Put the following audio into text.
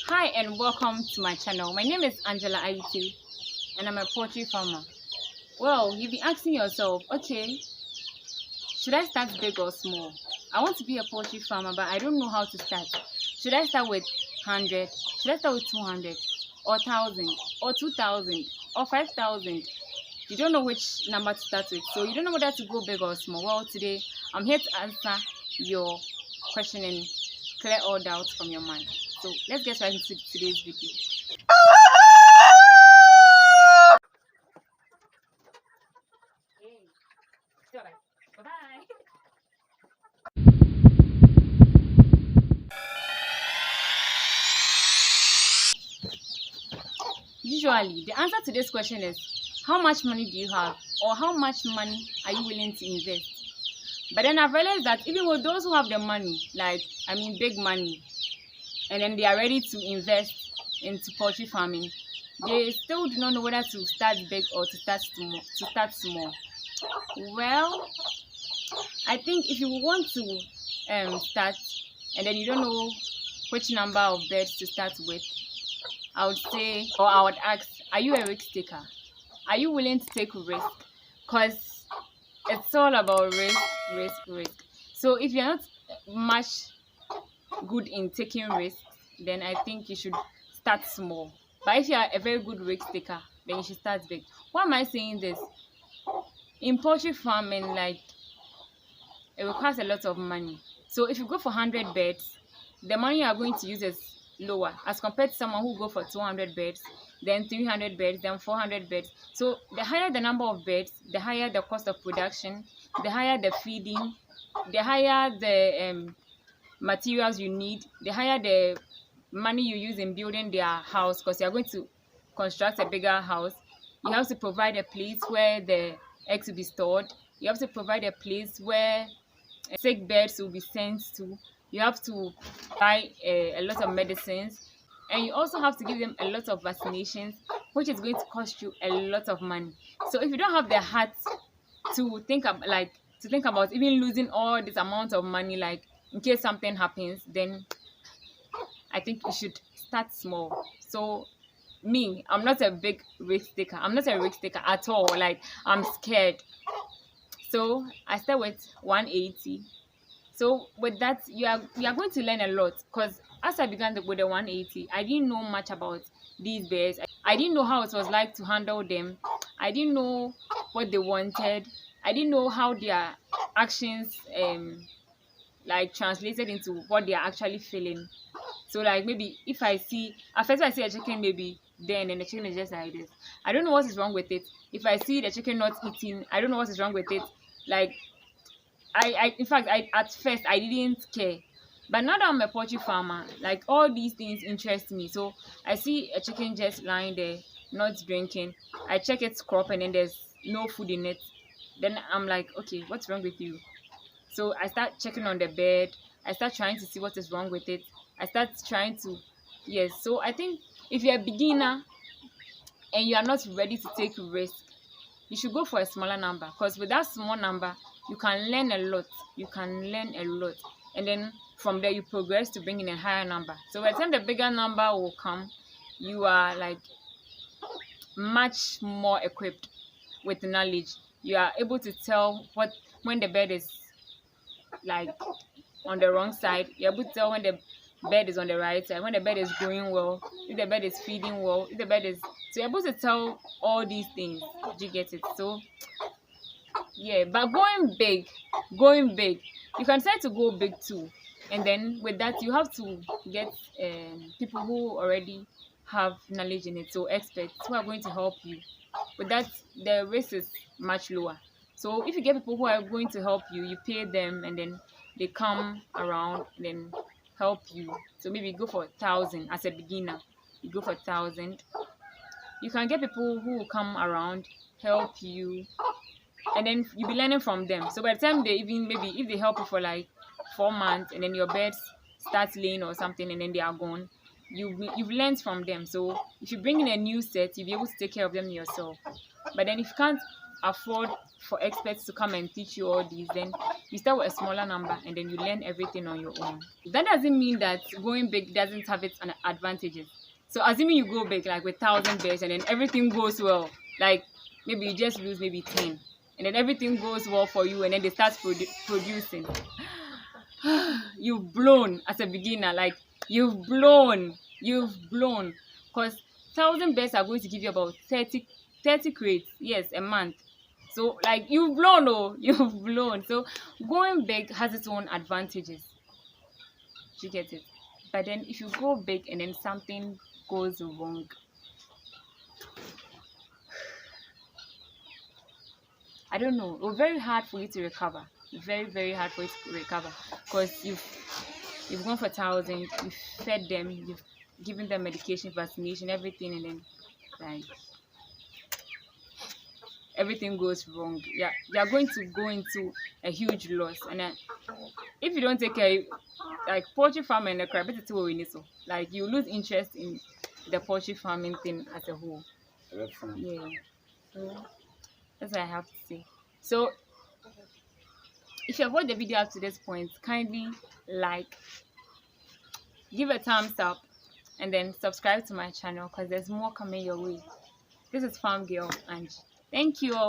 Hi and welcome to my channel. My name is Angela Aiti and I'm a poultry farmer. Well, you'll be asking yourself, okay, should I start big or small? I want to be a poultry farmer, but I don't know how to start. Should I start with 100? Should I start with 200 or 1,000 or 2,000 or 5,000? You don't know which number to start with, so you don't know whether to go big or small. Well, today I'm here to answer your question and clear all doubts from your mind. So let's get right into today's video. Bye. Usually, the answer to this question is how much money do you have, or how much money are you willing to invest? But then I've realized that even with those who have the money, big money, and then they are ready to invest into poultry farming, they still do not know whether to start big or to start small. Well, I think if you want to start and then you don't know which number of birds to start with, I would say, or I would ask, are you a risk taker? Are you willing to take risk? Because it's all about risk. So if you're not much good in taking risks, then I think you should start small. But if you are a very good risk taker, then you should start big. Why am I saying this? In poultry farming, it requires a lot of money. So if you go for 100 birds, the money you are going to use is lower as compared to someone who go for 200 birds, then 300 birds, then 400 birds. So the higher the number of birds, the higher the cost of production, the higher the feeding, the higher the materials you need, the higher the money you use in building their house, because you are going to construct a bigger house. You have to provide a place where the eggs will be stored. You have to provide a place where sick birds will be sent to. You have to buy a lot of medicines, and you also have to give them a lot of vaccinations, which is going to cost you a lot of money. So if you don't have the heart to think about even losing all this amount of money, in case something happens, then I think you should start small. So me, I'm not a big risk taker. I'm not a risk taker at all. I'm scared. So I start with 180. So with that, you are going to learn a lot, because as I began with the 180, I didn't know much about these birds. I didn't know how it was like to handle them. I didn't know what they wanted. I didn't know how their actions translated into what they are actually feeling. So maybe if I see a chicken, maybe then and the chicken is just like this, I don't know what is wrong with it. If I see the chicken not eating, I don't know what is wrong with it. In fact, at first I didn't care, but now that I'm a poultry farmer, all these things interest me. So I see a chicken just lying there, not drinking. I check its crop and then there's no food in it. Then I'm like, okay, what's wrong with you? So I start checking on the bed. I start trying to see what is wrong with it. I start trying to, yes. So I think if you're a beginner and you are not ready to take risk, you should go for a smaller number, because with that small number, you can learn a lot. And then from there, you progress to bring in a higher number. So by the time the bigger number will come, you are much more equipped with knowledge. You are able to tell when the bird is on the wrong side. You're able to tell when the bird is on the right side, when the bird is growing well, if the bird is feeding well, if the bird is... So you're able to tell all these things. Did you get it? So yeah, but going big, you can try to go big too. And then with that, you have to get people who already have knowledge in it, so experts who are going to help you. With that, the risk is much lower. So if you get people who are going to help you, you pay them and then they come around and then help you. So maybe go for 1,000 as a beginner. You go for 1,000. You can get people who will come around, help you, and then you'll be learning from them. So by the time maybe if they help you for 4 months and then your birds start laying or something and then they are gone, you've learned from them. So if you bring in a new set, you'll be able to take care of them yourself. But then if you can't afford for experts to come and teach you all these, then you start with a smaller number and then you learn everything on your own. That doesn't mean that going big doesn't have its advantages. So assuming you go big like with 1,000 birds and then everything goes well, like maybe you just lose maybe 10 and then everything goes well for you and then they start producing. You've blown as a beginner, like you've blown because 1,000 birds are going to give you about 30 crates, yes, a month. So like you've blown. You've blown. So going big has its own advantages. You get it? But then if you go big and then something goes wrong, I don't know, it's very hard for you to recover. Very, very hard for you to recover because you've gone for 1,000, you've fed them, you've given them medication, vaccination, everything, and then like everything goes wrong. Yeah, you're going to go into a huge loss. And then if you don't take care, like poultry farming and the crab, it's so like you lose interest in the poultry farming thing as a whole. Yeah. So that's what I have to say. So if you have watched the video up to this point, kindly like, give a thumbs up, and then subscribe to my channel because there's more coming your way. This is Farm Girl Angie. Thank you all.